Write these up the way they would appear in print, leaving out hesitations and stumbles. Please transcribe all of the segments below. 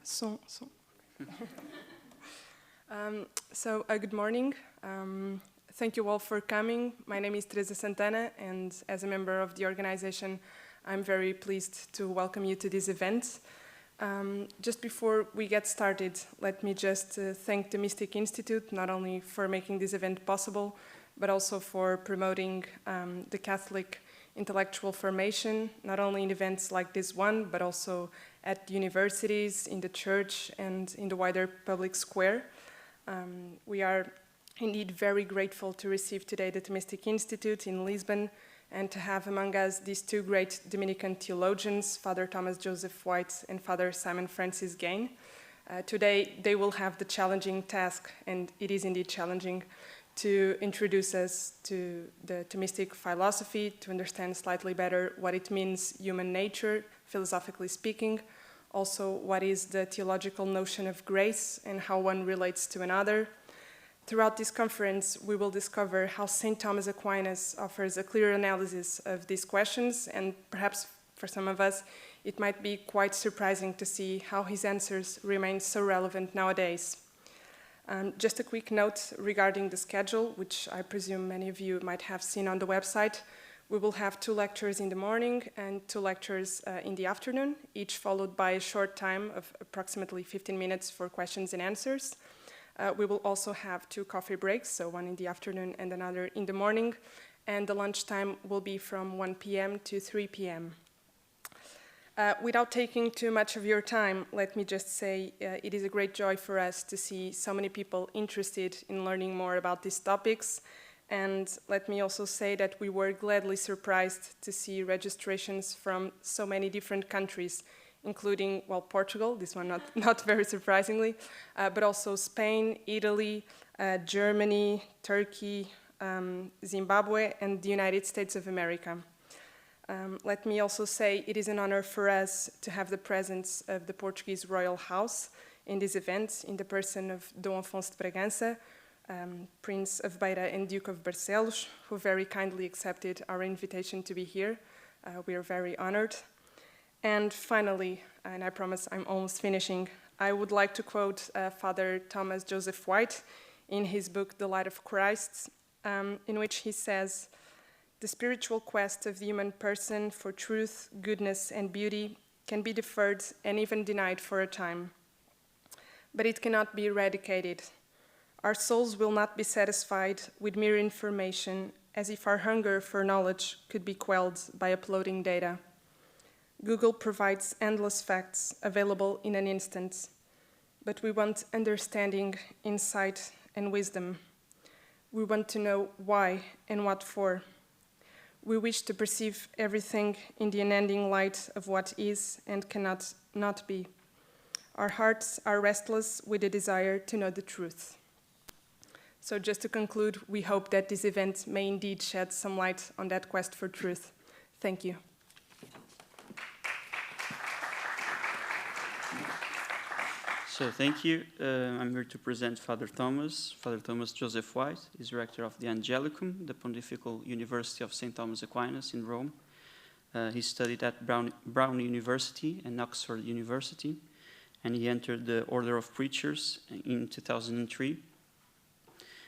So good morning. Thank you all for coming. My name is Teresa Santana, and as a member of the organization, I'm very pleased to welcome you to this event. Just before we get started, let me just thank the Mystic Institute, not only for making this event possible, but also for promoting the Catholic intellectual formation, not only in events like this one, but also at universities, in the church, and in the wider public square. We are indeed very grateful to receive today the Thomistic Institute in Lisbon and to have among us these two great Dominican theologians, Father Thomas Joseph White and Father Simon Francis Gain. Today they will have the challenging task, and it is indeed challenging, to introduce us to the Thomistic philosophy, to understand slightly better what it means human nature, philosophically speaking, also what is the theological notion of grace and how one relates to another. Throughout this conference, we will discover how St. Thomas Aquinas offers a clear analysis of these questions, and perhaps for some of us, it might be quite surprising to see how his answers remain so relevant nowadays. Just a quick note regarding the schedule, which I presume many of you might have seen on the website. We will have 2 lectures in the morning and 2 lectures in the afternoon, each followed by a short time of approximately 15 minutes for questions and answers. We will also have 2 coffee breaks, so one in the afternoon and another in the morning, and the lunchtime will be from 1 p.m. to 3 p.m. Without taking too much of your time, let me just say it is a great joy for us to see so many people interested in learning more about these topics. And let me also say that we were gladly surprised to see registrations from so many different countries, including, well, Portugal, this one not very surprisingly, but also Spain, Italy, Germany, Turkey, Zimbabwe, and the United States of America. Let me also say it is an honor for us to have the presence of the Portuguese Royal House in this event, in the person of Dom Afonso de Bragança, Prince of Beira and Duke of Barcelos, who very kindly accepted our invitation to be here. We are very honored. And finally, and I promise I'm almost finishing, I would like to quote Father Thomas Joseph White in his book, The Light of Christ, in which he says, "The spiritual quest of the human person for truth, goodness, and beauty can be deferred and even denied for a time. But it cannot be eradicated. Our souls will not be satisfied with mere information, as if our hunger for knowledge could be quelled by uploading data. Google provides endless facts available in an instant, but we want understanding, insight, and wisdom. We want to know why and what for. We wish to perceive everything in the unending light of what is and cannot not be. Our hearts are restless with a desire to know the truth." So just to conclude, we hope that this event may indeed shed some light on that quest for truth. Thank you. So thank you. I'm here to present Father Thomas Joseph White. He's rector of the Angelicum, the Pontifical University of St. Thomas Aquinas in Rome. He studied at Brown University and Oxford University, and he entered the Order of Preachers in 2003,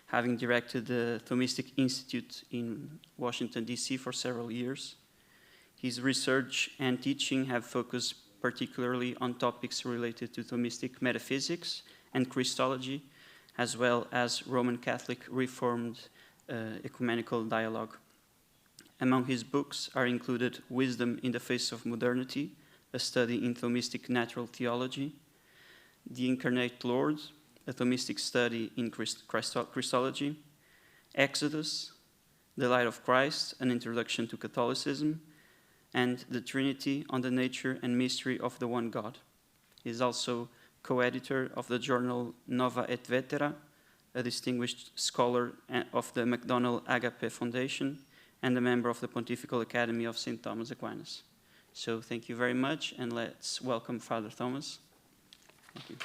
having directed the Thomistic Institute in Washington, D.C. for several years. His research and teaching have focused particularly on topics related to Thomistic metaphysics and Christology, as well as Roman Catholic Reformed ecumenical dialogue. Among his books are included Wisdom in the Face of Modernity, a study in Thomistic natural theology, The Incarnate Lord, a Thomistic study in Christology, Exodus, The Light of Christ, an introduction to Catholicism, and The Trinity on the Nature and Mystery of the One God. He is also co-editor of the journal Nova et Vetera, a distinguished scholar of the MacDonald Agape Foundation, and a member of the Pontifical Academy of St. Thomas Aquinas. So thank you very much, and let's welcome Father Thomas. Thank you.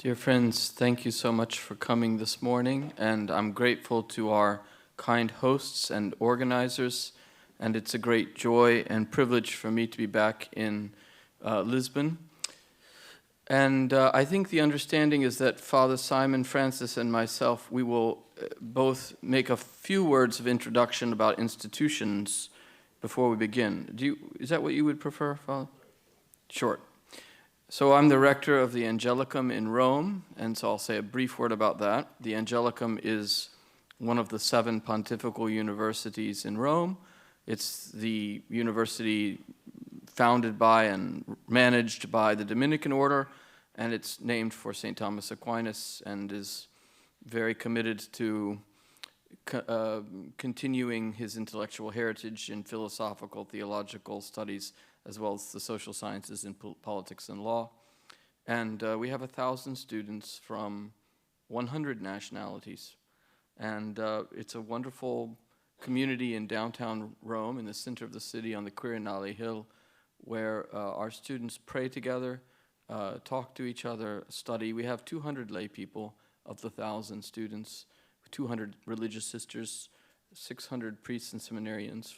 Dear friends, thank you so much for coming this morning, and I'm grateful to our kind hosts and organizers, and it's a great joy and privilege for me to be back in Lisbon. And I think the understanding is that Father Simon, Francis, and myself, we will both make a few words of introduction about institutions before we begin. Is that what you would prefer, Father? Short. So I'm the rector of the Angelicum in Rome, and so I'll say a brief word about that. The Angelicum is one of the 7 pontifical universities in Rome. It's the university founded by and managed by the Dominican order, and it's named for St. Thomas Aquinas and is very committed to continuing his intellectual heritage in philosophical, theological studies, as well as the social sciences in politics and law. And we have 1,000 students from 100 nationalities. And it's a wonderful community in downtown Rome, in the center of the city on the Quirinale Hill, where our students pray together, talk to each other, study. We have 200 lay people of the 1,000 students, 200 religious sisters, 600 priests and seminarians.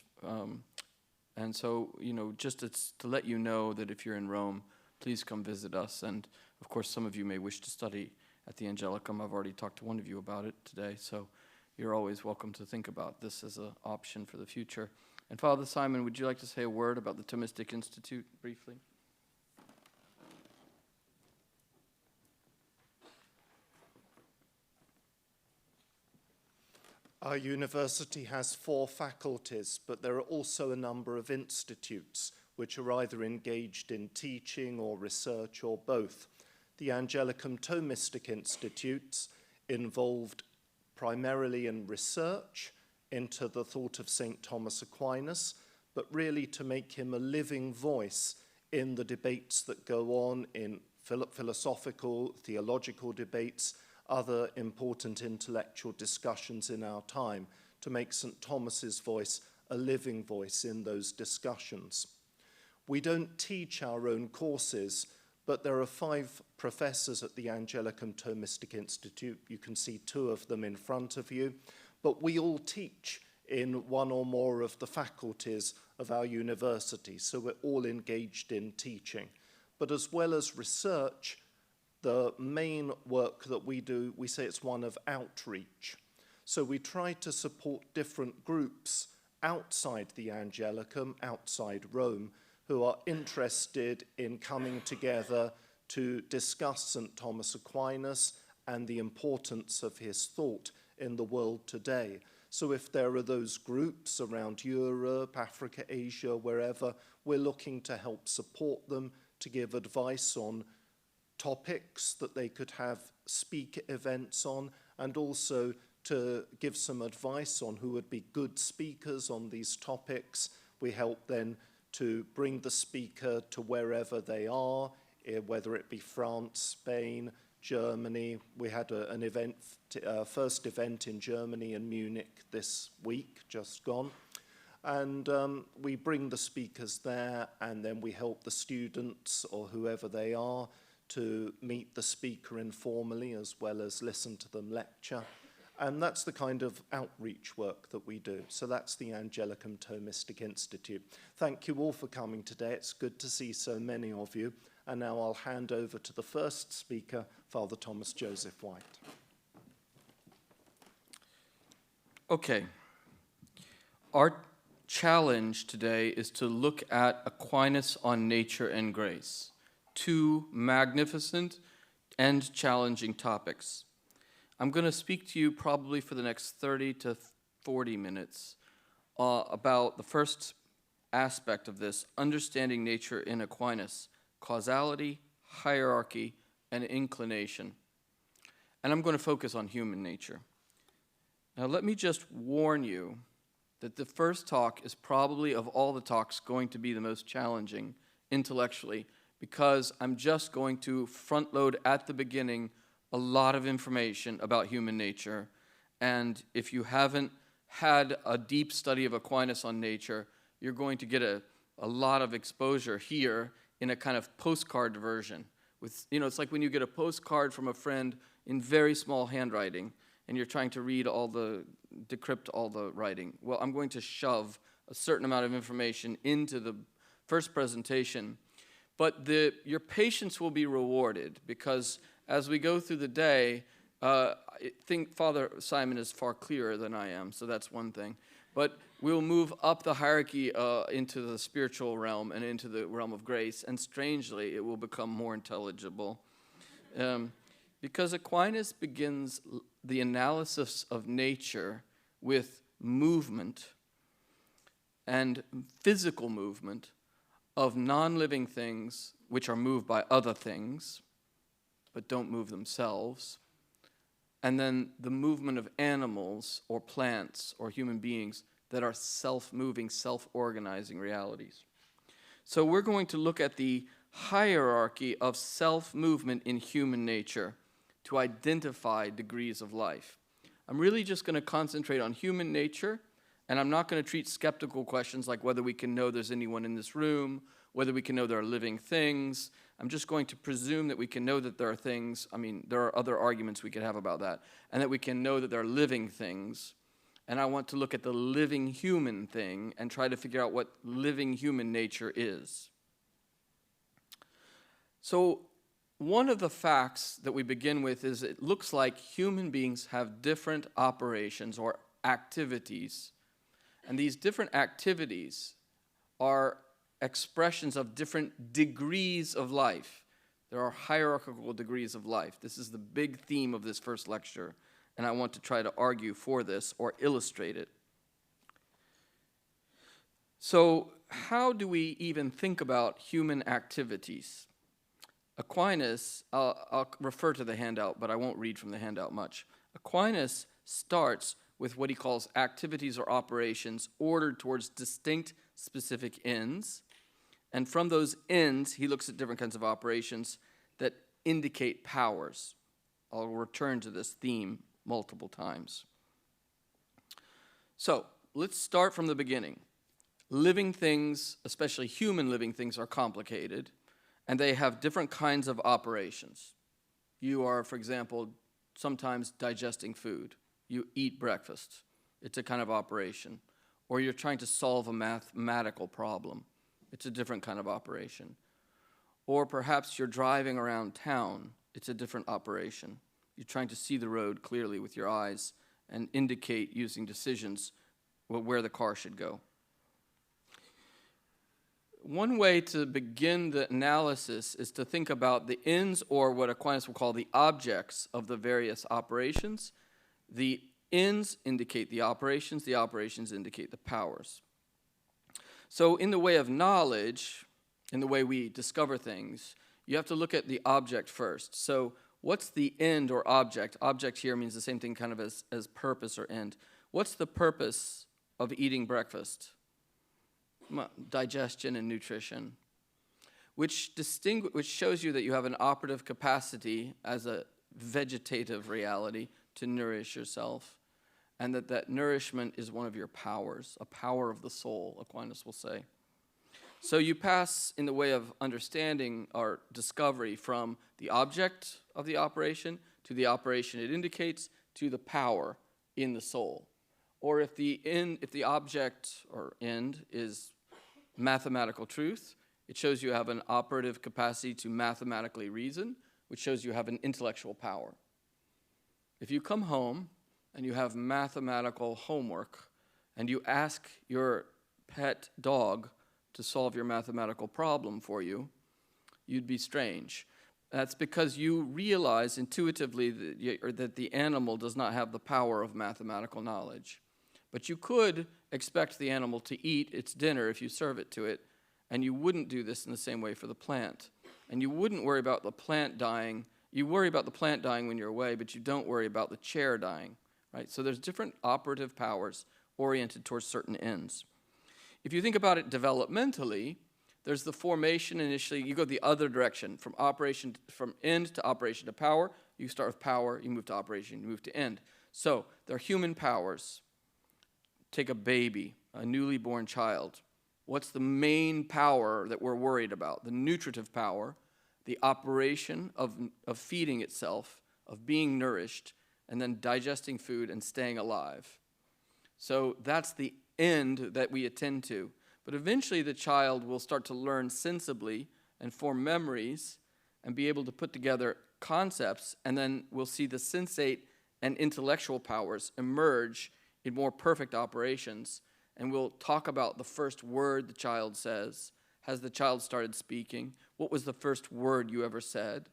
And so, just to let you know that if you're in Rome, please come visit us. And of course, some of you may wish to study at the Angelicum. I've already talked to one of you about it today, so you're always welcome to think about this as an option for the future. And Father Simon, would you like to say a word about the Thomistic Institute briefly? Our university has 4 faculties, but there are also a number of institutes which are either engaged in teaching or research or both. The Angelicum Thomistic Institutes involved primarily in research into the thought of St. Thomas Aquinas, but really to make him a living voice in the debates that go on in philosophical, theological debates, other important intellectual discussions in our time, to make St. Thomas's voice a living voice in those discussions. We don't teach our own courses, but there are 5 professors at the Angelicum Thomistic Institute. You can see 2 of them in front of you, but we all teach in one or more of the faculties of our university, so we're all engaged in teaching. But as well as research, the main work that we do, we say it's one of outreach. So we try to support different groups outside the Angelicum, outside Rome, who are interested in coming together to discuss St. Thomas Aquinas and the importance of his thought in the world today. So if there are those groups around Europe, Africa, Asia, wherever, we're looking to help support them, to give advice on topics that they could have speaker events on, and also to give some advice on who would be good speakers on these topics. We help then to bring the speaker to wherever they are, whether it be France, Spain, Germany. We had an event, first event in Germany in Munich this week, just gone. And we bring the speakers there, and then we help the students or whoever they are to meet the speaker informally as well as listen to them lecture. And that's the kind of outreach work that we do. So that's the Angelicum Thomistic Institute. Thank you all for coming today. It's good to see so many of you. And now I'll hand over to the first speaker, Father Thomas Joseph White. Okay. Our challenge today is to look at Aquinas on nature and grace. 2 magnificent and challenging topics. I'm going to speak to you probably for the next 30 to 40 minutes about the first aspect of this, understanding nature in Aquinas, causality, hierarchy, and inclination. And I'm going to focus on human nature. Now let me just warn you that the first talk is probably, of all the talks, going to be the most challenging intellectually, because I'm just going to front load at the beginning a lot of information about human nature. And if you haven't had a deep study of Aquinas on nature, you're going to get a lot of exposure here in a kind of postcard version, with, it's like when you get a postcard from a friend in very small handwriting, and you're trying to decrypt all the writing. Well, I'm going to shove a certain amount of information into the first presentation, but your patience will be rewarded, because as we go through the day, I think Father Simon is far clearer than I am, so that's one thing. But we'll move up the hierarchy into the spiritual realm and into the realm of grace, and strangely, it will become more intelligible. Because Aquinas begins the analysis of nature with movement and physical movement of non-living things which are moved by other things but don't move themselves, and then the movement of animals or plants or human beings that are self-moving, self-organizing realities. So we're going to look at the hierarchy of self-movement in human nature to identify degrees of life. I'm really just going to concentrate on human nature, and I'm not going to treat skeptical questions like whether we can know there's anyone in this room, whether we can know there are living things. I'm just going to presume that we can know that there are things. I mean, there are other arguments we could have about that, and that we can know that there are living things. And I want to look at the living human thing and try to figure out what living human nature is. So one of the facts that we begin with is it looks like human beings have different operations or activities. And these different activities are expressions of different degrees of life. There are hierarchical degrees of life. This is the big theme of this first lecture, and I want to try to argue for this or illustrate it. So, how do we even think about human activities? Aquinas, I'll refer to the handout, but I won't read from the handout much. Aquinas starts with what he calls activities or operations ordered towards distinct specific ends. And from those ends, he looks at different kinds of operations that indicate powers. I'll return to this theme multiple times. So, let's start from the beginning. Living things, especially human living things, are complicated, and they have different kinds of operations. You are, for example, sometimes digesting food. You eat breakfast. It's a kind of operation. Or you're trying to solve a mathematical problem. It's a different kind of operation. Or perhaps you're driving around town. It's a different operation. You're trying to see the road clearly with your eyes and indicate using decisions where the car should go. One way to begin the analysis is to think about the ends, or what Aquinas will call the objects of the various operations. The ends indicate the operations indicate the powers. So in the way of knowledge, in the way we discover things, you have to look at the object first. So what's the end or object? Object here means the same thing kind of as purpose or end. What's the purpose of eating breakfast? Digestion and nutrition, which shows you that you have an operative capacity as a vegetative reality to nourish yourself, and that nourishment is one of your powers, a power of the soul, Aquinas will say. So you pass in the way of understanding or discovery from the object of the operation to the operation it indicates to the power in the soul. Or if the object or end is mathematical truth, it shows you have an operative capacity to mathematically reason, which shows you have an intellectual power. If you come home and you have mathematical homework and you ask your pet dog to solve your mathematical problem for you, you'd be strange. That's because you realize intuitively that the animal does not have the power of mathematical knowledge. But you could expect the animal to eat its dinner if you serve it to it, and you wouldn't do this in the same way for the plant. And you wouldn't worry about the plant dying. You worry about the plant dying when you're away, but you don't worry about the chair dying, right? So there's different operative powers oriented towards certain ends. If you think about it developmentally, there's the formation initially. You go the other direction, from end to operation to power. You start with power, you move to operation, you move to end. So there are human powers. Take a baby, a newly born child. What's the main power that we're worried about? The nutritive power. The the operation of feeding itself, of being nourished, and then digesting food and staying alive. So that's the end that we attend to. But eventually the child will start to learn sensibly and form memories and be able to put together concepts, and then we'll see the sensate and intellectual powers emerge in more perfect operations. And we'll talk about the first word the child says. Has the child started speaking? What was the first word you ever said?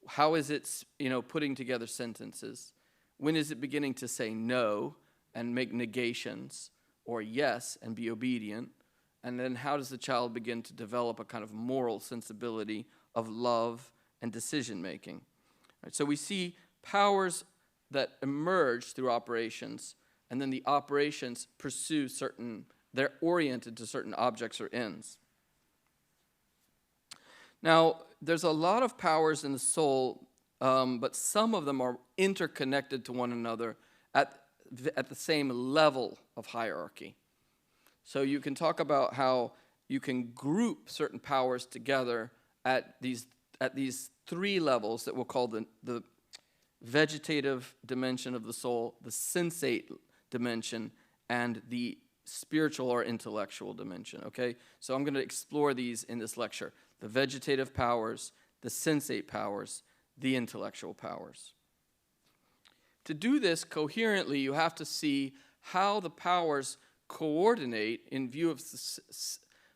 How is it, putting together sentences? When is it beginning to say no and make negations, or yes and be obedient? And then how does the child begin to develop a kind of moral sensibility of love and decision making? Right, so we see powers that emerge through operations, and then the operations pursue they're oriented to certain objects or ends. Now, there's a lot of powers in the soul, but some of them are interconnected to one another at the same level of hierarchy. So you can talk about how you can group certain powers together at these three levels that we'll call the vegetative dimension of the soul, the sensate dimension, and the spiritual or intellectual dimension, okay? So I'm going to explore these in this lecture. The vegetative powers, the sensate powers, the intellectual powers. To do this coherently, you have to see how the powers coordinate in view of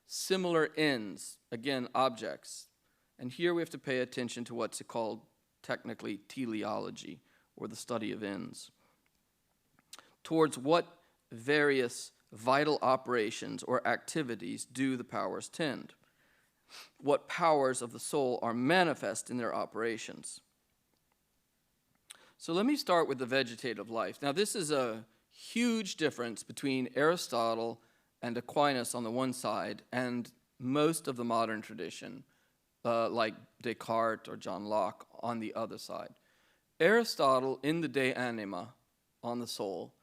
similar ends, again, objects. And here we have to pay attention to what's called technically teleology, or the study of ends. Towards what various vital operations or activities do the powers tend? What powers of the soul are manifest in their operations? So let me start with the vegetative life. Now this is a huge difference between Aristotle and Aquinas on the one side and most of the modern tradition, like Descartes or John Locke on the other side. Aristotle, in the De Anima, on the soul,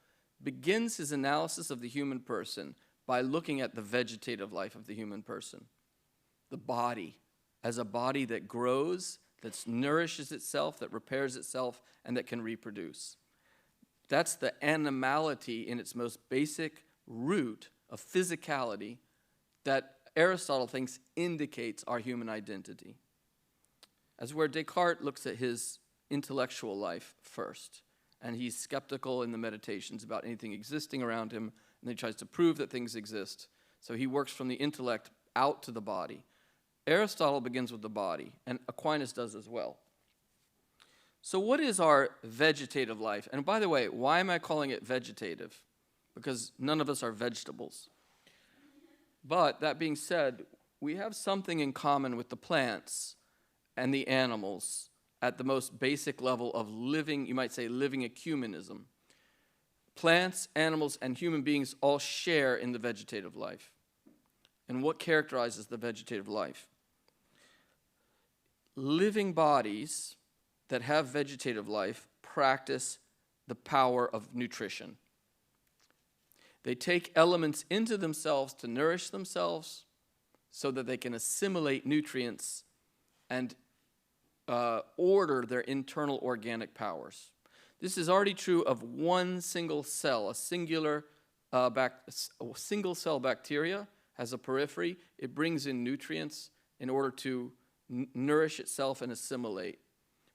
begins his analysis of the human person by looking at the vegetative life of the human person. The body, as a body that grows, that nourishes itself, that repairs itself, and that can reproduce. That's the animality in its most basic root of physicality that Aristotle thinks indicates our human identity. As where Descartes looks at his intellectual life first, and he's skeptical in the meditations about anything existing around him, and then he tries to prove that things exist. So he works from the intellect out to the body. Aristotle begins with the body, and Aquinas does as well. So what is our vegetative life? And by the way, why am I calling it vegetative? Because none of us are vegetables. But that being said, we have something in common with the plants and the animals at the most basic level of living, you might say living ecumenism. Plants, animals, and human beings all share in the vegetative life. And what characterizes the vegetative life? Living bodies that have vegetative life practice the power of nutrition. They take elements into themselves to nourish themselves so that they can assimilate nutrients and order their internal organic powers. This is already true of one single cell. A single cell bacteria has a periphery. It brings in nutrients in order to nourish itself and assimilate.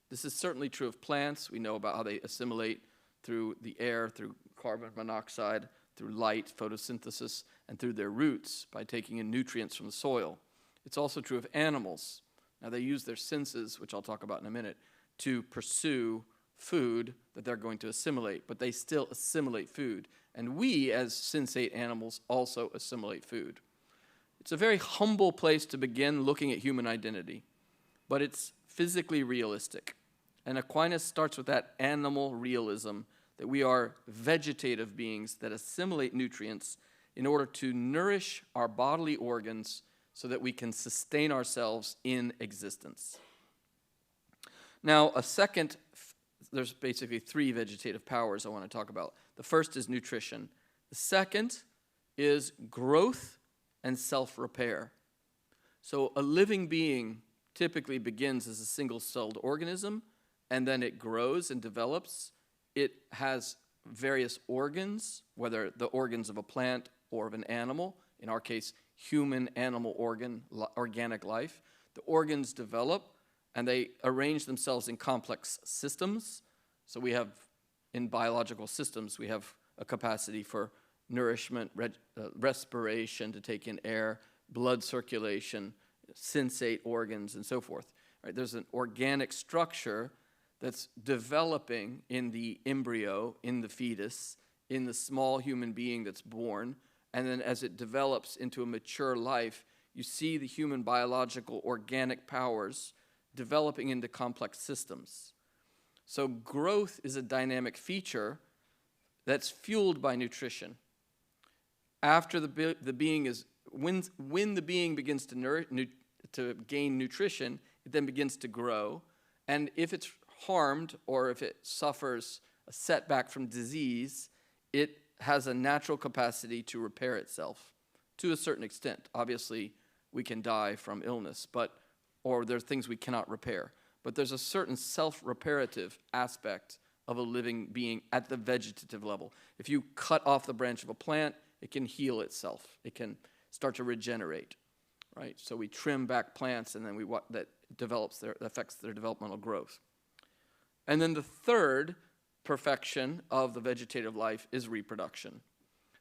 This is certainly true of plants. We know about how they assimilate through the air, through carbon monoxide, through light, photosynthesis, and through their roots by taking in nutrients from the soil. It's also true of animals. Now they use their senses, which I'll talk about in a minute, to pursue food that they're going to assimilate, but they still assimilate food. And we, as sensate animals, also assimilate food. It's a very humble place to begin looking at human identity, but it's physically realistic. And Aquinas starts with that animal realism, that we are vegetative beings that assimilate nutrients in order to nourish our bodily organs so that we can sustain ourselves in existence. Now, there's basically three vegetative powers I want to talk about. The first is nutrition. The second is growth and self-repair. So a living being typically begins as a single-celled organism, and then it grows and develops. It has various organs, whether the organs of a plant or of an animal, in our case, human animal organic life. The organs develop, and they arrange themselves in complex systems. So we have, in biological systems, we have a capacity for nourishment, respiration to take in air, blood circulation, sensate organs, and so forth. Right? There's an organic structure that's developing in the embryo, in the fetus, in the small human being that's born, and then as it develops into a mature life, you see the human biological organic powers developing into complex systems. So growth is a dynamic feature that's fueled by nutrition. After the being is, when the being begins to gain nutrition, it then begins to grow. And if it's harmed or if it suffers a setback from disease, it has a natural capacity to repair itself to a certain extent. Obviously, we can die from illness, or there are things we cannot repair. But there's a certain self-reparative aspect of a living being at the vegetative level. If you cut off the branch of a plant, it can heal itself. It can start to regenerate, right? So we trim back plants, and then that affects their developmental growth. And then the third perfection of the vegetative life is reproduction.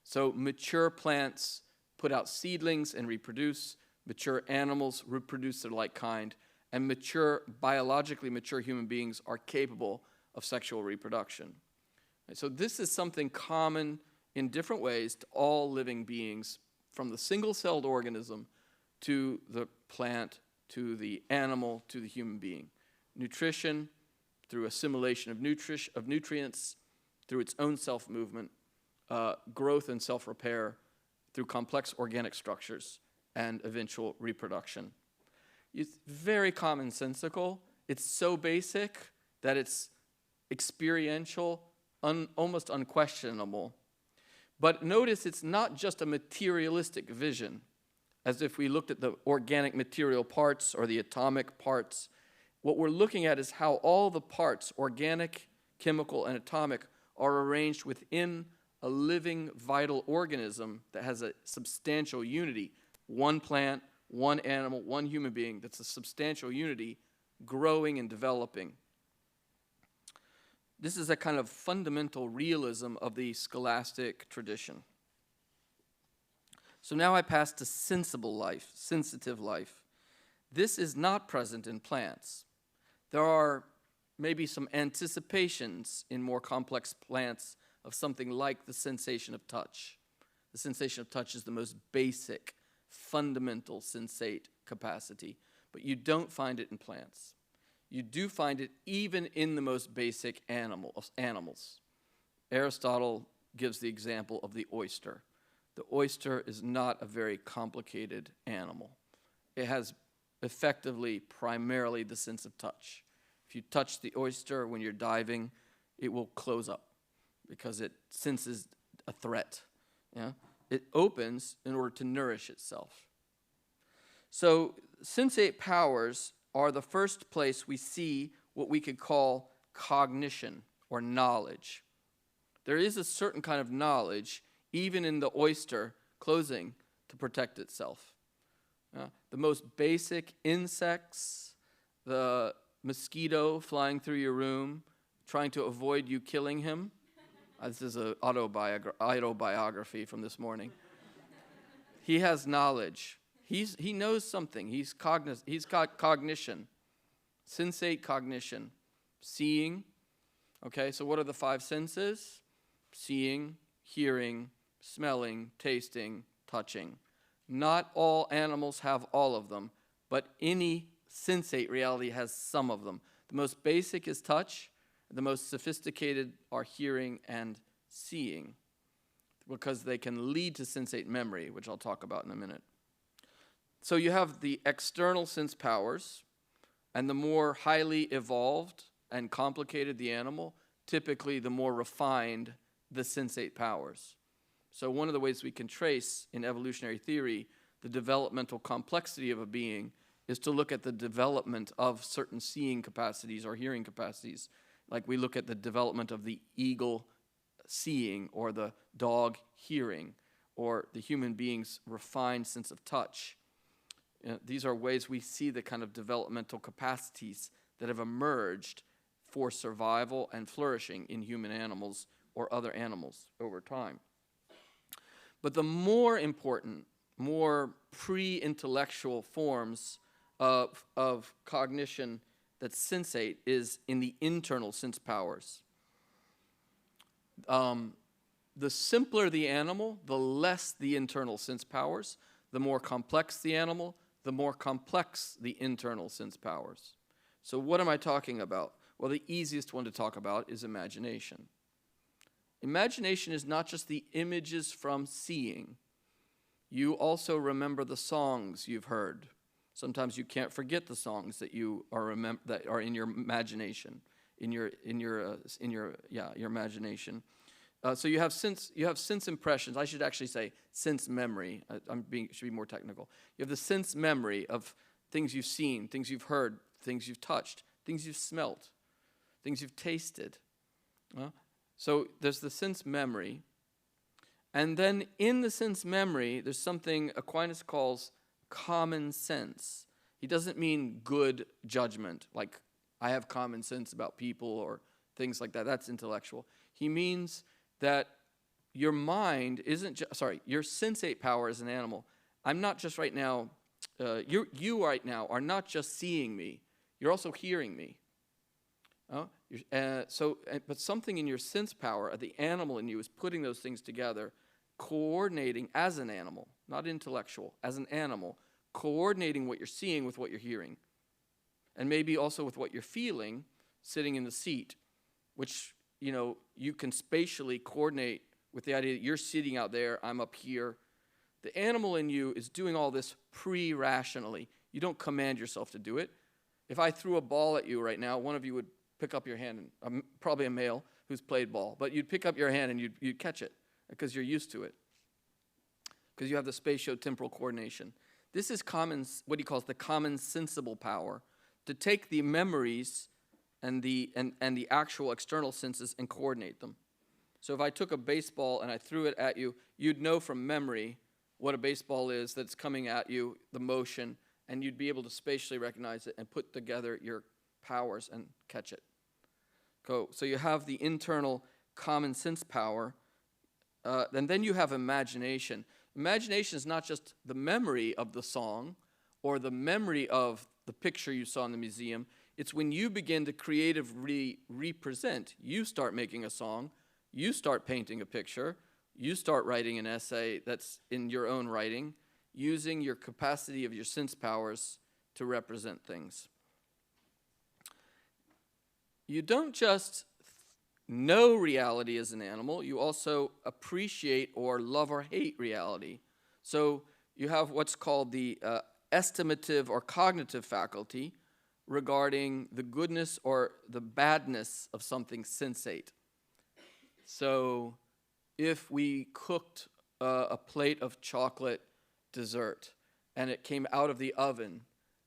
So mature plants put out seedlings and reproduce. Mature animals reproduce their like kind. And biologically mature human beings are capable of sexual reproduction. And so this is something common in different ways to all living beings, from the single-celled organism to the plant, to the animal, to the human being. Nutrition, through assimilation of nutrients, through its own self-movement, growth and self-repair, through complex organic structures, and eventual reproduction. It's very commonsensical. It's so basic that it's experiential, almost unquestionable. But notice it's not just a materialistic vision, as if we looked at the organic material parts or the atomic parts. What we're looking at is how all the parts, organic, chemical, and atomic, are arranged within a living, vital organism that has a substantial unity. One plant, one animal, one human being, that's a substantial unity, growing and developing. This is a kind of fundamental realism of the scholastic tradition. So now I pass to sensible life, sensitive life. This is not present in plants. There are maybe some anticipations in more complex plants of something like the sensation of touch. The sensation of touch is the most basic, fundamental sensate capacity, but you don't find it in plants. You do find it even in the most basic animals. Aristotle gives the example of the oyster. The oyster is not a very complicated animal. It has effectively, primarily, the sense of touch. If you touch the oyster when you're diving, it will close up because it senses a threat. Yeah? It opens in order to nourish itself. So sensate powers are the first place we see what we could call cognition or knowledge. There is a certain kind of knowledge, even in the oyster closing, to protect itself. The most basic insects, the mosquito flying through your room, trying to avoid you killing him. This is an autobiography from this morning. He has knowledge. He knows something. He's got cognition, sensate cognition, seeing. Okay, so what are the five senses? Seeing, hearing, smelling, tasting, touching. Not all animals have all of them, but any sensate reality has some of them. The most basic is touch. The most sophisticated are hearing and seeing, because they can lead to sensate memory, which I'll talk about in a minute. So you have the external sense powers, and the more highly evolved and complicated the animal, typically the more refined the sensate powers. So one of the ways we can trace in evolutionary theory the developmental complexity of a being is to look at the development of certain seeing capacities or hearing capacities. Like we look at the development of the eagle seeing, or the dog hearing, or the human being's refined sense of touch. These are ways we see the kind of developmental capacities that have emerged for survival and flourishing in human animals or other animals over time. But the more important, more pre-intellectual forms of cognition that's sensate is in the internal sense powers. The simpler the animal, the less the internal sense powers. The more complex the animal, the more complex the internal sense powers. So what am I talking about? Well, the easiest one to talk about is imagination. Imagination is not just the images from seeing. You also remember the songs you've heard. Sometimes you can't forget the songs that you are that are in your imagination, in your imagination. So you have sense impressions. I should actually say sense memory. Should be more technical. You have the sense memory of things you've seen, things you've heard, things you've touched, things you've smelt, things you've tasted. So there's the sense memory. And then in the sense memory, there's something Aquinas calls common sense. He doesn't mean good judgment, like I have common sense about people or things like that. That's intellectual. He means that your mind isn't your sensate power as an animal. I'm not just right now, you right now are not just seeing me, you're also hearing me. But something in your sense power, the animal in you, is putting those things together, coordinating as an animal, not intellectual, as an animal, coordinating what you're seeing with what you're hearing. And maybe also with what you're feeling sitting in the seat, which, you can spatially coordinate with the idea that you're sitting out there, I'm up here. The animal in you is doing all this pre-rationally. You don't command yourself to do it. If I threw a ball at you right now, one of you would pick up your hand, and probably a male who's played ball, but you'd pick up your hand and you'd catch it because you're used to it, because you have the spatio-temporal coordination. This is what he calls the common sensible power, to take the memories and the actual external senses and coordinate them. So if I took a baseball and I threw it at you, you'd know from memory what a baseball is that's coming at you, the motion, and you'd be able to spatially recognize it and put together your powers and catch it. So you have the internal common sense power, and then you have imagination. Imagination is not just the memory of the song or the memory of the picture you saw in the museum. It's when you begin to creatively represent. You start making a song, you start painting a picture, you start writing an essay that's in your own writing, using your capacity of your sense powers to represent things. You don't just know reality as an animal, you also appreciate or love or hate reality. So you have what's called the estimative or cognitive faculty regarding the goodness or the badness of something sensate. So if we cooked a plate of chocolate dessert and it came out of the oven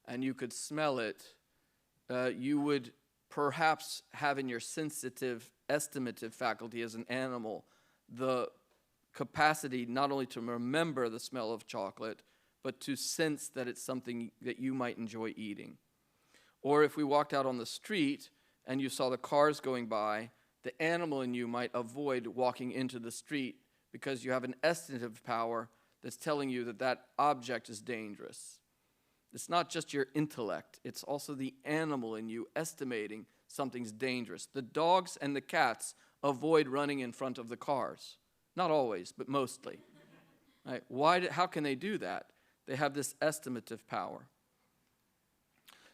and you could smell it, you would perhaps have in your sensitive, estimative faculty as an animal the capacity not only to remember the smell of chocolate, but to sense that it's something that you might enjoy eating. Or if we walked out on the street and you saw the cars going by, the animal in you might avoid walking into the street because you have an estimative power that's telling you that that object is dangerous. It's not just your intellect, it's also the animal in you estimating something's dangerous. The dogs and the cats avoid running in front of the cars. Not always, but mostly. Right? How can they do that? They have this estimative power.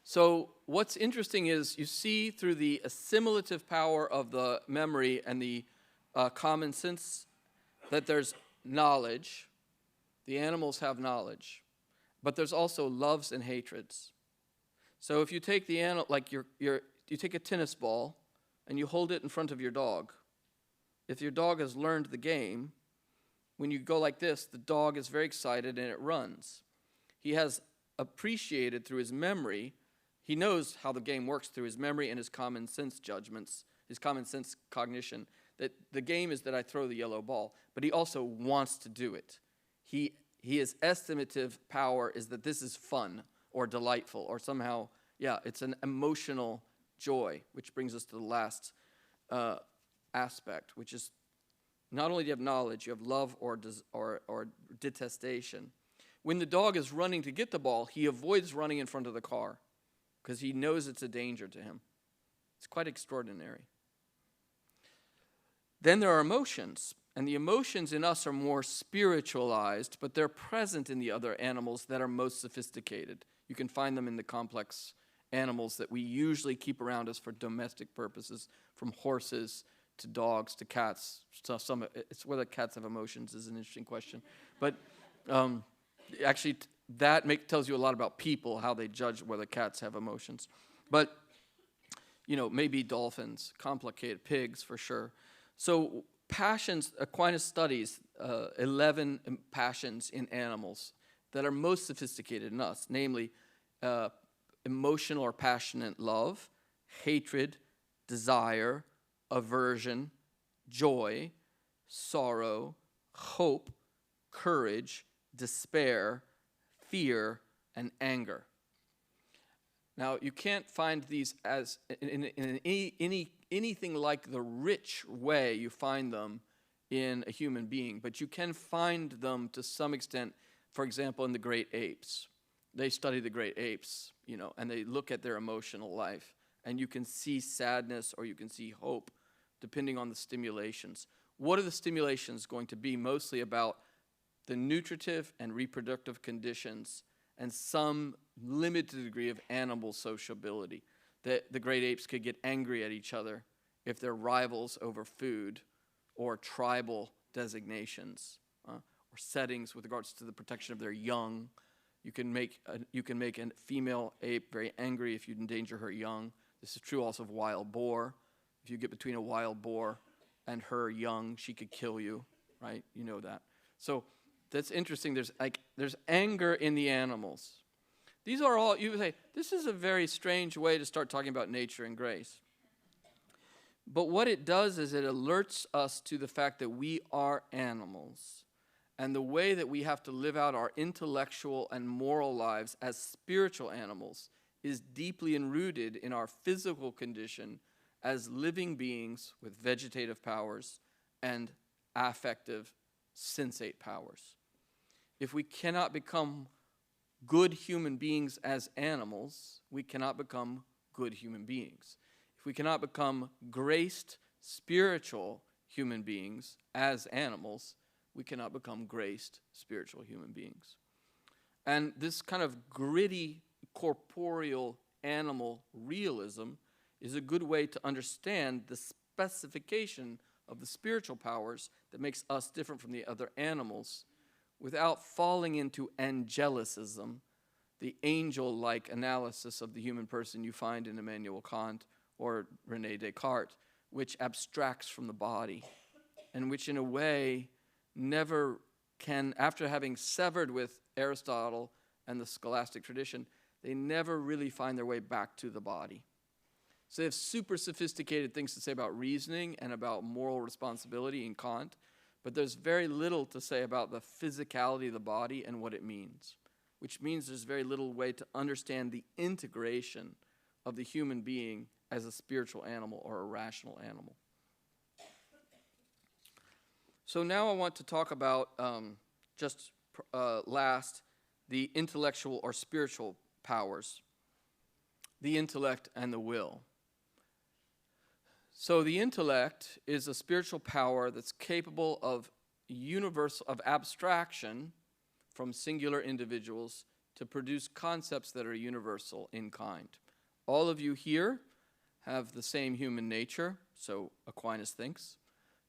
So what's interesting is you see through the assimilative power of the memory and the common sense that there's knowledge. The animals have knowledge. But there's also loves and hatreds. So if you take the animal, like you take a tennis ball and you hold it in front of your dog. If your dog has learned the game, when you go like this, the dog is very excited and it runs. He has appreciated through his memory. He knows how the game works through his memory and his common sense judgments, his common sense cognition, that the game is that I throw the yellow ball, but he also wants to do it. His estimative power is that this is fun or delightful or somehow, it's an emotional joy, which brings us to the last aspect, which is not only do you have knowledge, you have love or detestation. When the dog is running to get the ball, he avoids running in front of the car because he knows it's a danger to him. It's quite extraordinary. Then there are emotions, and the emotions in us are more spiritualized, but they're present in the other animals that are most sophisticated. You can find them in the complex animals that we usually keep around us for domestic purposes, from horses to dogs to cats. It's whether cats have emotions is an interesting question. But actually, that tells you a lot about people, how they judge whether cats have emotions. But, maybe dolphins, complicated, pigs for sure. So passions, Aquinas studies 11 passions in animals that are most sophisticated in us, namely emotional or passionate love, hatred, desire, aversion, joy, sorrow, hope, courage, despair, fear, and anger. Now, you can't find these as in anything like the rich way you find them in a human being, but you can find them to some extent, for example, in the great apes. They study the great apes, and they look at their emotional life, and you can see sadness or you can see hope, depending on the stimulations. What are the stimulations going to be? Mostly about the nutritive and reproductive conditions and some limited degree of animal sociability. That the great apes could get angry at each other if they're rivals over food or tribal designations or settings with regards to the protection of their young. You can make a female ape very angry if you endanger her young. This is true also of wild boar. If you get between a wild boar and her young, she could kill you, right? You know that. So that's interesting. There's anger in the animals. These are all, you would say, this is a very strange way to start talking about nature and grace. But what it does is it alerts us to the fact that we are animals. And the way that we have to live out our intellectual and moral lives as spiritual animals is deeply enrooted in our physical condition as living beings with vegetative powers and affective sensate powers. If we cannot become good human beings as animals, we cannot become good human beings. If we cannot become graced spiritual human beings as animals, we cannot become graced spiritual human beings. And this kind of gritty, corporeal animal realism is a good way to understand the specification of the spiritual powers that makes us different from the other animals without falling into angelicism, the angel-like analysis of the human person you find in Immanuel Kant or René Descartes, which abstracts from the body and which in a way never can, after having severed with Aristotle and the scholastic tradition, they never really find their way back to the body. So they have super sophisticated things to say about reasoning and about moral responsibility in Kant, but there's very little to say about the physicality of the body and what it means, which means there's very little way to understand the integration of the human being as a spiritual animal or a rational animal. So now I want to talk about last, the intellectual or spiritual powers, the intellect and the will. So the intellect is a spiritual power that's capable of abstraction from singular individuals to produce concepts that are universal in kind. All of you here have the same human nature, so Aquinas thinks,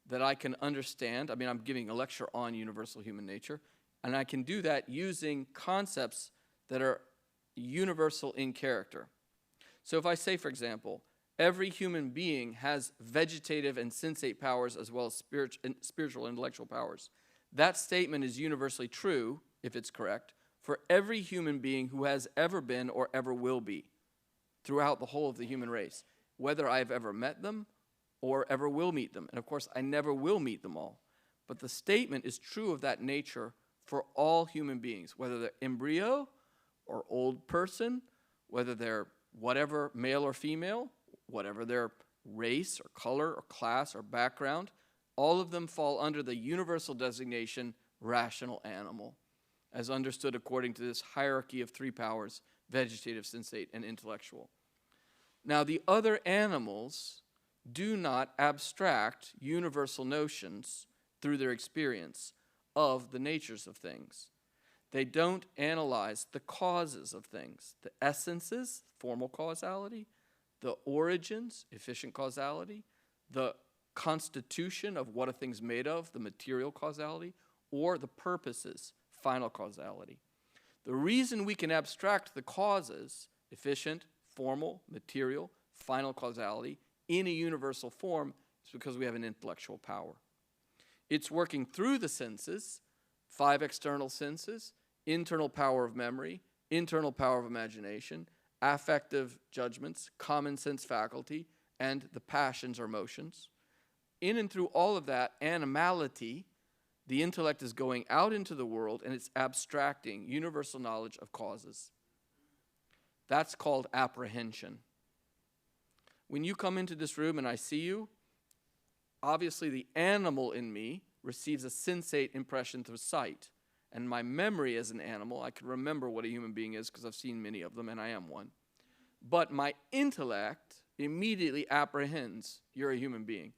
that I can understand. I mean, I'm giving a lecture on universal human nature, and I can do that using concepts that are universal in character. So if I say, for example, every human being has vegetative and sensate powers as well as spiritual and intellectual powers, that statement is universally true, if it's correct, for every human being who has ever been or ever will be throughout the whole of the human race, whether I've ever met them or ever will meet them. And of course, I never will meet them all. But the statement is true of that nature for all human beings, whether they're embryo or old person, whether they're whatever, male or female, whatever their race or color or class or background, all of them fall under the universal designation rational animal, as understood according to this hierarchy of three powers: vegetative, sensate, and intellectual. Now, the other animals do not abstract universal notions through their experience of the natures of things. They don't analyze the causes of things, the essences, formal causality, the origins, efficient causality, the constitution of what a thing's made of, the material causality, or the purposes, final causality. The reason we can abstract the causes, efficient, formal, material, final causality, in a universal form is because we have an intellectual power. It's working through the senses, 5 external senses, internal power of memory, internal power of imagination, affective judgments, common sense faculty, and the passions or emotions. In and through all of that animality, the intellect is going out into the world and it's abstracting universal knowledge of causes. That's called apprehension. When you come into this room and I see you, obviously the animal in me receives a sensate impression through sight. And my memory as an animal, I can remember what a human being is because I've seen many of them and I am one. But my intellect immediately apprehends you're a human being.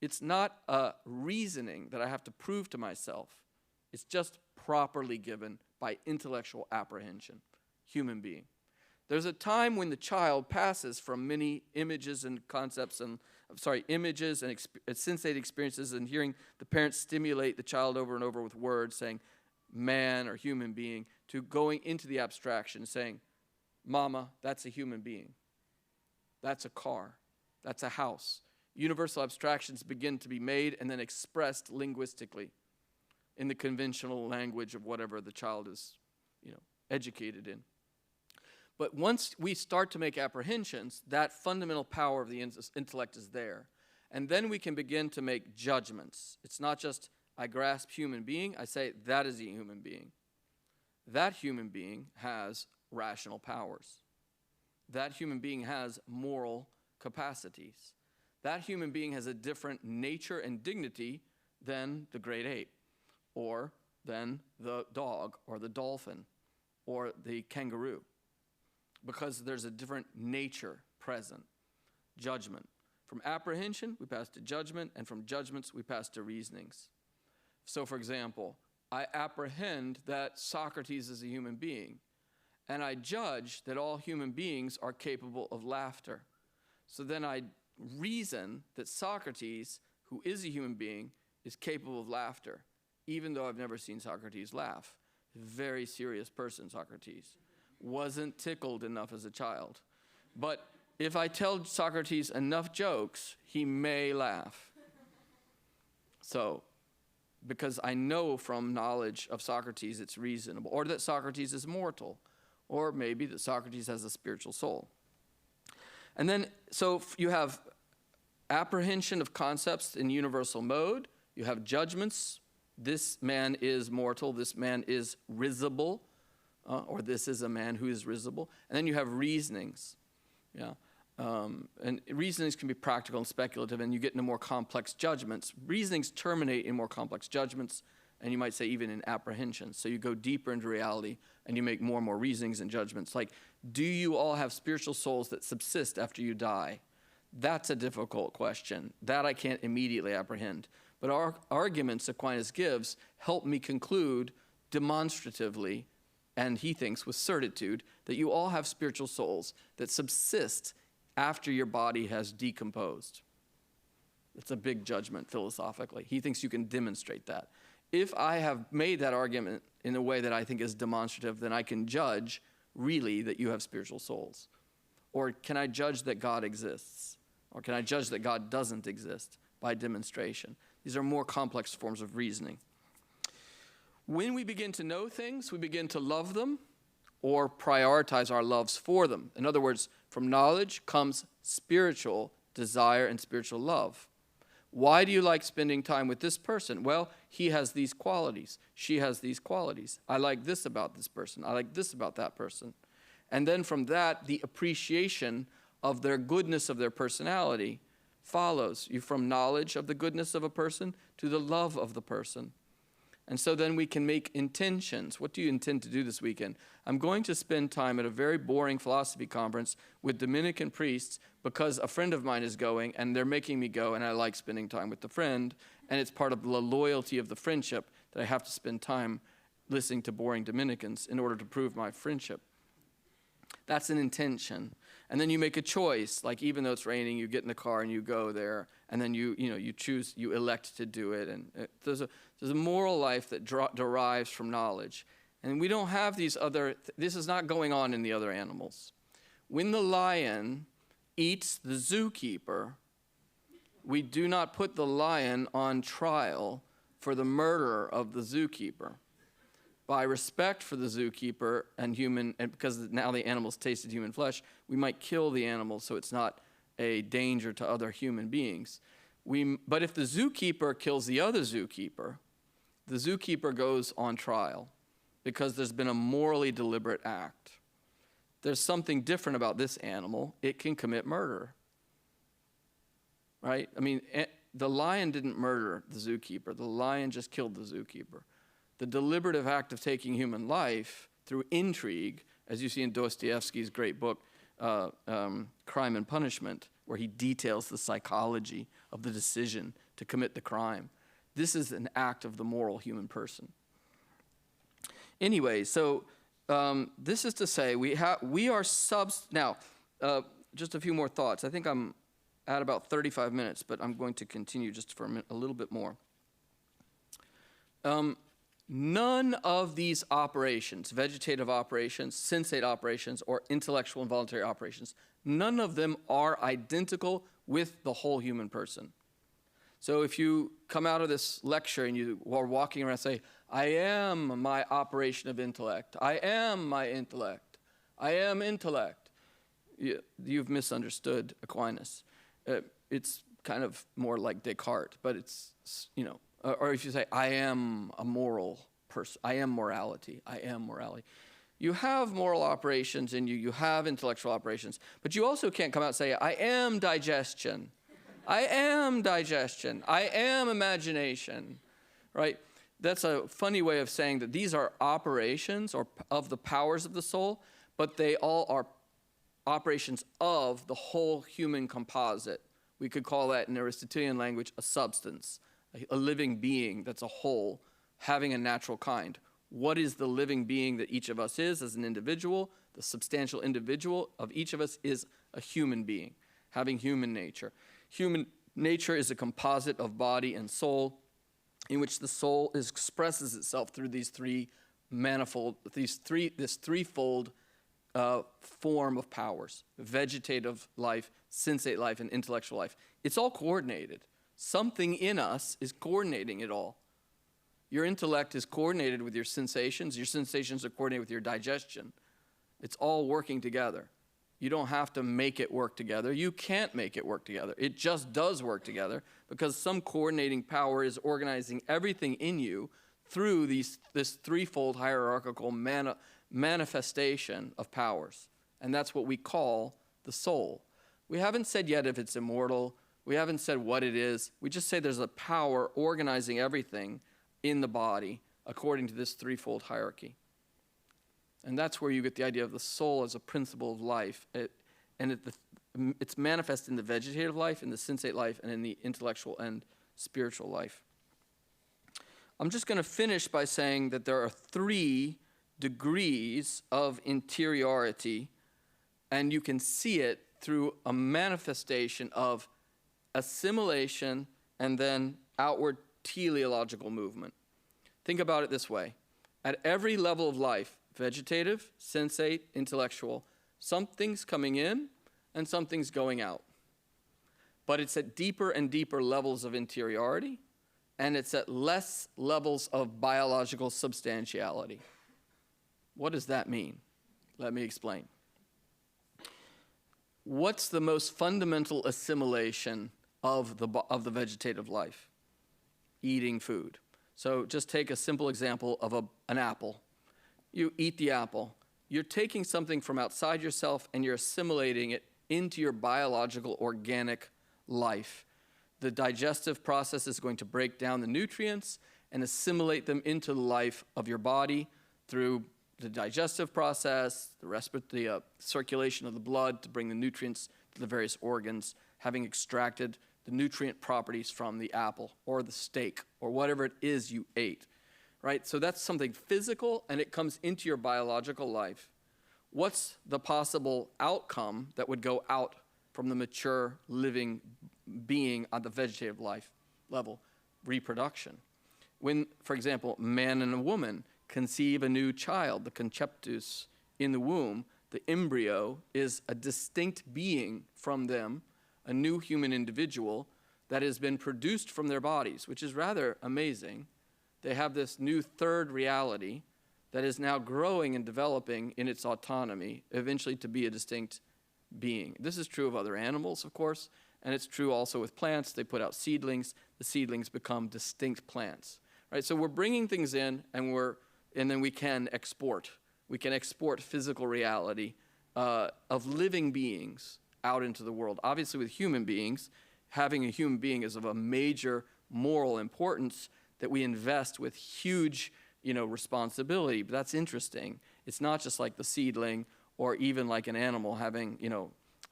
It's not a reasoning that I have to prove to myself. It's just properly given by intellectual apprehension, human being. There's a time when the child passes from many images and concepts and, images and sensate experiences and hearing the parents stimulate the child over and over with words saying man or human being to going into the abstraction saying, Mama, that's a human being. That's a car. That's a house. Universal abstractions begin to be made and then expressed linguistically in the conventional language of whatever the child is, educated in. But once we start to make apprehensions, that fundamental power of the intellect is there. And then we can begin to make judgments. It's not just, I grasp human being, I say, that is a human being. That human being has rational powers. That human being has moral capacities. That human being has a different nature and dignity than the great ape, or than the dog, or the dolphin, or the kangaroo. Because there's a different nature present. Judgment. From apprehension, we pass to judgment, and from judgments, we pass to reasonings. So, for example, I apprehend that Socrates is a human being, and I judge that all human beings are capable of laughter. So then I reason that Socrates, who is a human being, is capable of laughter, even though I've never seen Socrates laugh. Very serious person, Socrates. Wasn't tickled enough as a child. But if I tell Socrates enough jokes, he may laugh. So, because I know from knowledge of Socrates it's reasonable, or that Socrates is mortal, or maybe that Socrates has a spiritual soul. And then, so you have apprehension of concepts in universal mode, you have judgments, this man is mortal, this man is risible, or this is a man who is risible. And then you have reasonings. Yeah. And reasonings can be practical and speculative, and you get into more complex judgments. Reasonings terminate in more complex judgments, and you might say even in apprehensions. So you go deeper into reality, and you make more and more reasonings and judgments. Like, do you all have spiritual souls that subsist after you die? That's a difficult question. That I can't immediately apprehend. But our arguments Aquinas gives help me conclude demonstratively, and he thinks with certitude, that you all have spiritual souls that subsist after your body has decomposed. It's a big judgment philosophically. He thinks you can demonstrate that. If I have made that argument in a way that I think is demonstrative, then I can judge really that you have spiritual souls. Or can I judge that God exists? Or can I judge that God doesn't exist by demonstration? These are more complex forms of reasoning. When we begin to know things, we begin to love them or prioritize our loves for them. In other words, from knowledge comes spiritual desire and spiritual love. Why do you like spending time with this person? Well, he has these qualities. She has these qualities. I like this about this person. I like this about that person. And then from that, the appreciation of their goodness of their personality follows. You from knowledge of the goodness of a person to the love of the person. And so then we can make intentions. What do you intend to do this weekend? I'm going to spend time at a very boring philosophy conference with Dominican priests because a friend of mine is going and they're making me go and I like spending time with the friend. And it's part of the loyalty of the friendship that I have to spend time listening to boring Dominicans in order to prove my friendship. That's an intention. And then you make a choice, like even though it's raining, you get in the car and you go there, and then you choose, you elect to do it. And there's a moral life that derives from knowledge. And we don't have these other, this is not going on in the other animals. When the lion eats the zookeeper, we do not put the lion on trial for the murder of the zookeeper. By respect for the zookeeper and because now the animals tasted human flesh, we might kill the animal so it's not a danger to other human beings. But if the zookeeper kills the other zookeeper, the zookeeper goes on trial because there's been a morally deliberate act. There's something different about this animal. It can commit murder, right? I mean, the lion didn't murder the zookeeper. The lion just killed the zookeeper. The deliberative act of taking human life through intrigue, as you see in Dostoevsky's great book, Crime and Punishment, where he details the psychology of the decision to commit the crime. This is an act of the moral human person. Anyway, so this is to say we are now, just a few more thoughts. I think I'm at about 35 minutes, but I'm going to continue just for a little bit more. None of these operations, vegetative operations, sensate operations, or intellectual and voluntary operations, none of them are identical with the whole human person. So if you come out of this lecture and you are walking around and say, I am my operation of intellect, I am my intellect, I am intellect, you've misunderstood Aquinas. It's kind of more like Descartes, but it's, or if you say, I am a moral person, I am morality, I am morality. You have moral operations in you, you have intellectual operations, but you also can't come out and say, I am digestion, I am digestion, I am imagination, right? That's a funny way of saying that these are operations or of the powers of the soul, but they all are operations of the whole human composite. We could call that in Aristotelian language a substance. A living being that's a whole, having a natural kind. What is the living being that each of us is as an individual? The substantial individual of each of us is a human being, having human nature. Human nature is a composite of body and soul, in which the soul expresses itself through these this threefold form of powers: vegetative life, sensate life, and intellectual life. It's all coordinated. Something in us is coordinating it all. Your intellect is coordinated with your sensations are coordinated with your digestion. It's all working together. You don't have to make it work together. You can't make it work together. It just does work together because some coordinating power is organizing everything in you through this threefold hierarchical manifestation of powers. And that's what we call the soul. We haven't said yet if it's immortal. We haven't said what it is. We just say there's a power organizing everything in the body according to this threefold hierarchy. And that's where you get the idea of the soul as a principle of life. It's manifest in the vegetative life, in the sensate life, and in the intellectual and spiritual life. I'm just going to finish by saying that there are 3 degrees of interiority, and you can see it through a manifestation of assimilation and then outward teleological movement. Think about it this way. At every level of life, vegetative, sensate, intellectual, something's coming in and something's going out. But it's at deeper and deeper levels of interiority, and it's at less levels of biological substantiality. What does that mean? Let me explain. What's the most fundamental assimilation of the vegetative life? Eating food. So just take a simple example of an apple. You eat the apple. You're taking something from outside yourself and you're assimilating it into your biological organic life. The digestive process is going to break down the nutrients and assimilate them into the life of your body through the digestive process, the circulation of the blood to bring the nutrients to the various organs, having extracted the nutrient properties from the apple or the steak or whatever it is you ate, right? So that's something physical, and it comes into your biological life. What's the possible outcome that would go out from the mature living being on the vegetative life level? Reproduction. When, for example, man and a woman conceive a new child, the conceptus in the womb, the embryo is a distinct being from them, a new human individual that has been produced from their bodies, which is rather amazing. They have this new third reality that is now growing and developing in its autonomy, eventually to be a distinct being. This is true of other animals, of course, and it's true also with plants. They put out seedlings. The seedlings become distinct plants, right? So we're bringing things in, and then we can export. We can export physical reality of living beings out into the world. Obviously, with human beings, having a human being is of a major moral importance that we invest with huge, responsibility. But that's interesting. It's not just like the seedling or even like an animal having,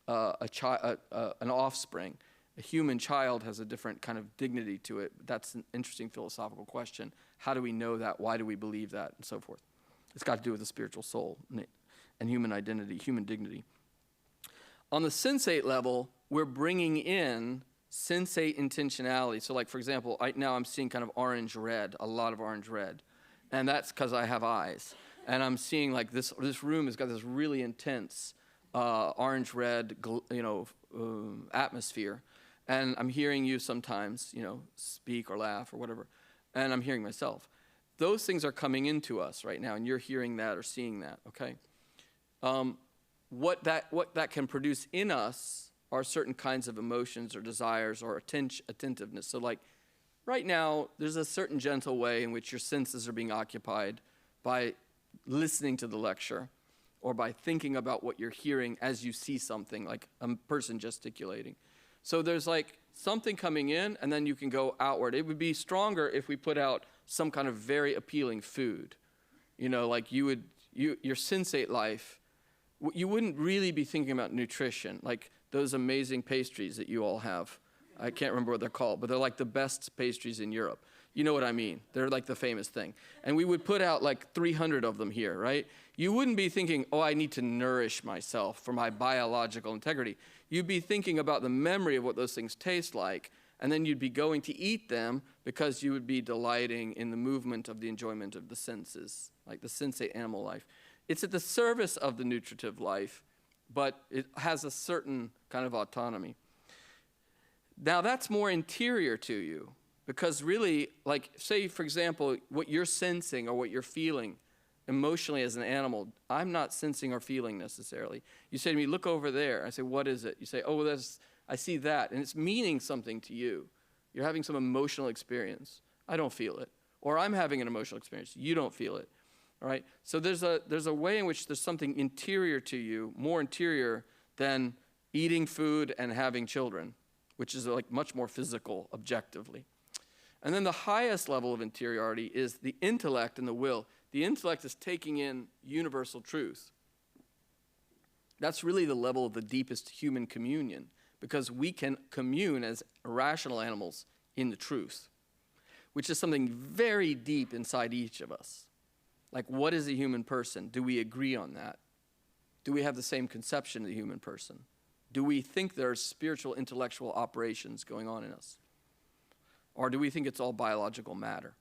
an offspring. A human child has a different kind of dignity to it. That's an interesting philosophical question. How do we know that? Why do we believe that? And so forth. It's got to do with the spiritual soul and human identity, human dignity. On the sensate level, we're bringing in sensate intentionality. So like, for example, right now I'm seeing kind of orange-red, a lot of orange-red. And that's because I have eyes. And I'm seeing like this room has got this really intense orange-red, atmosphere. And I'm hearing you sometimes, speak or laugh or whatever. And I'm hearing myself. Those things are coming into us right now, and you're hearing that or seeing that, okay? What that can produce in us are certain kinds of emotions or desires or attentiveness. So like right now, there's a certain gentle way in which your senses are being occupied by listening to the lecture or by thinking about what you're hearing as you see something, like a person gesticulating. So there's like something coming in, and then you can go outward. It would be stronger if we put out some kind of very appealing food. Like your sensate life, you wouldn't really be thinking about nutrition, like those amazing pastries that you all have. I can't remember what they're called, but they're like the best pastries in Europe. You know what I mean? They're like the famous thing. And we would put out like 300 of them here, right? You wouldn't be thinking, I need to nourish myself for my biological integrity. You'd be thinking about the memory of what those things taste like, and then you'd be going to eat them because you would be delighting in the movement of the enjoyment of the senses, like the sensate animal life. It's at the service of the nutritive life, but it has a certain kind of autonomy. Now, that's more interior to you, because really, like, say, for example, what you're sensing or what you're feeling emotionally as an animal, I'm not sensing or feeling necessarily. You say to me, look over there. I say, what is it? You say, I see that, and it's meaning something to you. You're having some emotional experience. I don't feel it. Or I'm having an emotional experience. You don't feel it. All right? So there's a way in which there's something interior to you, more interior than eating food and having children, which is like much more physical, objectively. And then the highest level of interiority is the intellect and the will. The intellect is taking in universal truth. That's really the level of the deepest human communion, because we can commune as rational animals in the truth, which is something very deep inside each of us. Like, what is a human person? Do we agree on that? Do we have the same conception of the human person? Do we think there are spiritual, intellectual operations going on in us? Or do we think it's all biological matter?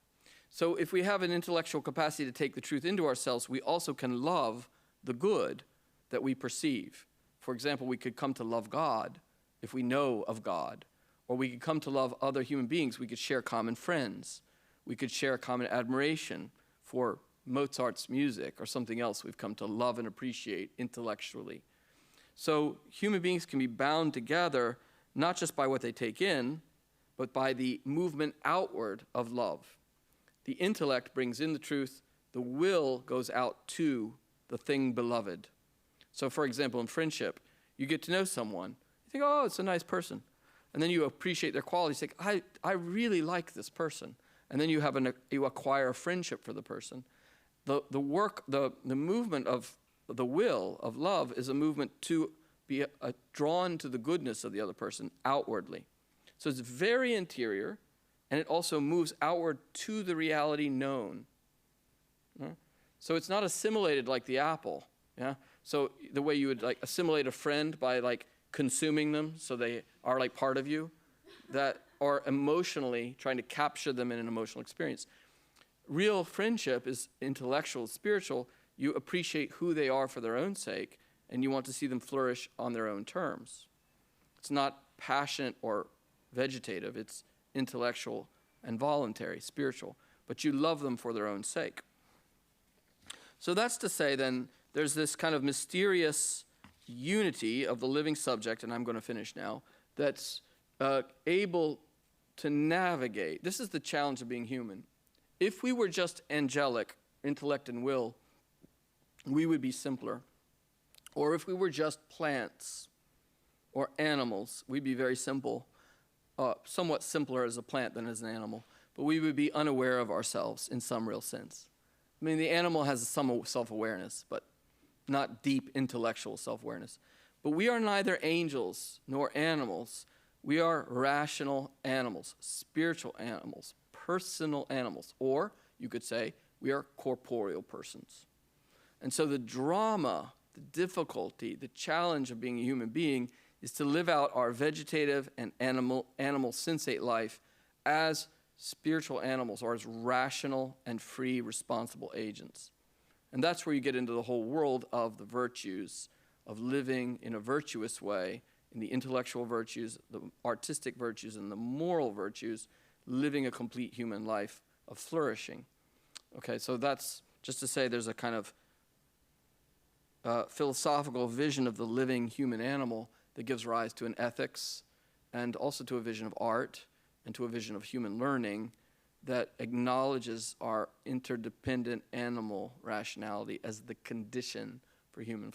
So if we have an intellectual capacity to take the truth into ourselves, we also can love the good that we perceive. For example, we could come to love God if we know of God, or we could come to love other human beings. We could share common friends. We could share common admiration for Mozart's music or something else we've come to love and appreciate intellectually. So human beings can be bound together not just by what they take in, but by the movement outward of love. The intellect brings in the truth. The will goes out to the thing beloved. So for example, in friendship, you get to know someone. You think, oh, it's a nice person. And then you appreciate their qualities. You think, I really like this person. And then you acquire a friendship for the person. The movement of the will of love is a movement to be drawn to the goodness of the other person outwardly. So it's very interior, and it also moves outward to the reality known. So it's not assimilated like the apple. Yeah. So the way you would like assimilate a friend by like consuming them, so they are like part of you, that or emotionally trying to capture them in an emotional experience. Real friendship is intellectual, spiritual. You appreciate who they are for their own sake, and you want to see them flourish on their own terms. It's not passionate or vegetative. It's intellectual and voluntary, spiritual. But you love them for their own sake. So that's to say then, there's this kind of mysterious unity of the living subject, and I'm going to finish now, that's able to navigate. This is the challenge of being human. If we were just angelic, intellect and will, we would be simpler. Or if we were just plants or animals, we'd be very simple, somewhat simpler as a plant than as an animal, but we would be unaware of ourselves in some real sense. I mean, the animal has some self-awareness, but not deep intellectual self-awareness. But we are neither angels nor animals. We are rational animals, spiritual animals, personal animals, or you could say we are corporeal persons. And so the drama, the difficulty, the challenge of being a human being is to live out our vegetative and animal sensate life as spiritual animals, or as rational and free, responsible agents. And that's where you get into the whole world of the virtues, of living in a virtuous way, in the intellectual virtues, the artistic virtues, and the moral virtues, living a complete human life of flourishing. Okay, so that's just to say there's a kind of philosophical vision of the living human animal that gives rise to an ethics and also to a vision of art and to a vision of human learning that acknowledges our interdependent animal rationality as the condition for human